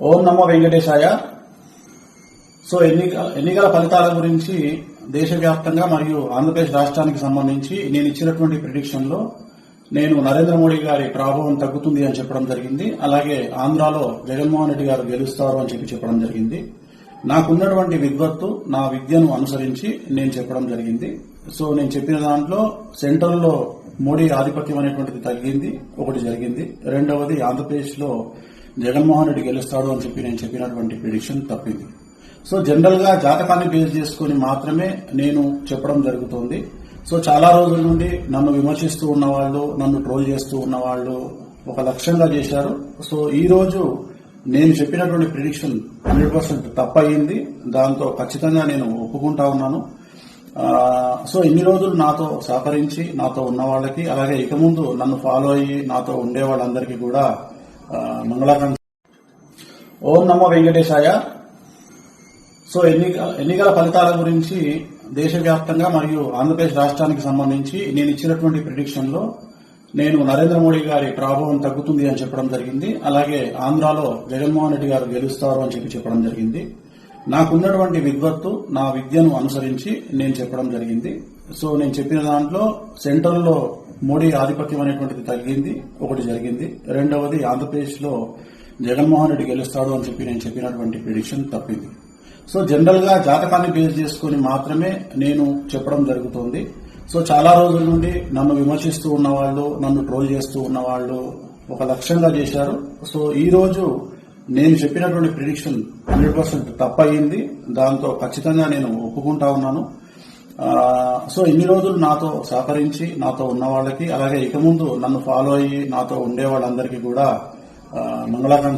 ఓం నమో వెంకటేశాయ. So ఎన్నికల ఫలితాల గురించి దేశవ్యాప్తంగా మరియు ఆంధ్రప్రదేశ్ రాష్ట్రానికి సంబంధించి నేను ఇచ్చినటువంటి ప్రిడిక్షన్ లో నేను నరేంద్ర మోడీ గారి ప్రభావం తగ్గుతుంది అని చెప్పడం జరిగింది. అలాగే ఆంధ్రాలో జగన్మోహన్ రెడ్డి గారు గెలుస్తారు అని చెప్పడం జరిగింది. నాకున్నటువంటి విద్వత్తు, నా విద్యను అనుసరించి నేను చెప్పడం జరిగింది. సో నేను చెప్పిన దాంట్లో సెంట్రల్ లో మోడీ ఆధిపత్యం అనేటువంటిది తగ్గింది, ఒకటి జరిగింది. రెండవది ఆంధ్రప్రదేశ్ లో జగన్మోహన్ రెడ్డి గెలుస్తాడు అని నేను చెప్పినటువంటి ప్రిడిక్షన్ తప్పింది. సో జనరల్ గా జాతకాన్ని బేస్ చేసుకుని మాత్రమే నేను చెప్పడం జరుగుతోంది. సో చాలా రోజుల నుండి నన్ను విమర్శిస్తూ ఉన్నవాళ్లు, నన్ను ట్రోల్ చేస్తూ ఉన్నవాళ్లు ఒక లక్ష్యంగా చేశారు. సో ఈ రోజు నేను చెప్పినటువంటి ప్రిడిక్షన్ 100% తప్పయింది. దాంతో ఖచ్చితంగా నేను ఒప్పుకుంటా ఉన్నాను. సో ఇన్ని రోజులు నాతో సహకరించి నాతో ఉన్న వాళ్ళకి, అలాగే ఇక ముందు నన్ను ఫాలో అయ్యి నాతో ఉండే వాళ్ళందరికీ కూడా మంగళాకాంక్ష. ఓం నమో వెంకటేశాయ. సో ఎన్నికల ఫలితాల గురించి దేశవ్యాప్తంగా మరియు ఆంధ్రప్రదేశ్ రాష్ట్రానికి సంబంధించి నేను ఇచ్చినటువంటి ప్రిడిక్షన్ లో నేను నరేంద్ర మోడీ గారి ప్రభావం తగ్గుతుంది అని చెప్పడం జరిగింది. అలాగే ఆంధ్రాలో జగన్మోహన్ రెడ్డి గారు గెలుస్తారు అని చెప్పడం జరిగింది. నాకున్నటువంటి విద్వత్తు, నా విద్యను అనుసరించి నేను చెప్పడం జరిగింది. సో నేను చెప్పిన దాంట్లో సెంట్రల్ లో మోడీ ఆధిపత్యం అనేటువంటిది తగ్గింది, ఒకటి జరిగింది. రెండవది ఆంధ్రప్రదేశ్ లో జగన్మోహన్ రెడ్డి గెలుస్తాడు అని నేను చెప్పినటువంటి ప్రిడిక్షన్ తప్పింది. సో జనరల్ గా జాతకాన్ని బేస్ చేసుకుని మాత్రమే నేను చెప్పడం జరుగుతోంది. సో చాలా రోజుల నుండి నన్ను విమర్శిస్తూ ఉన్నవాళ్లు, నన్ను ట్రోల్ చేస్తూ ఉన్నవాళ్లు ఒక లక్ష్యంగా చేశారు. సో ఈ రోజు నేను చెప్పినటువంటి ప్రిడిక్షన్ 100% తప్పయింది. దాంతో ఖచ్చితంగా నేను ఒప్పుకుంటా ఉన్నాను. సో ఇన్ని రోజులు నాతో సహకరించి నాతో ఉన్న వాళ్ళకి, అలాగే ఇక ముందు నన్ను ఫాలో అయ్యి నాతో ఉండే వాళ్ళందరికీ కూడా మంగళాకాంక్ష.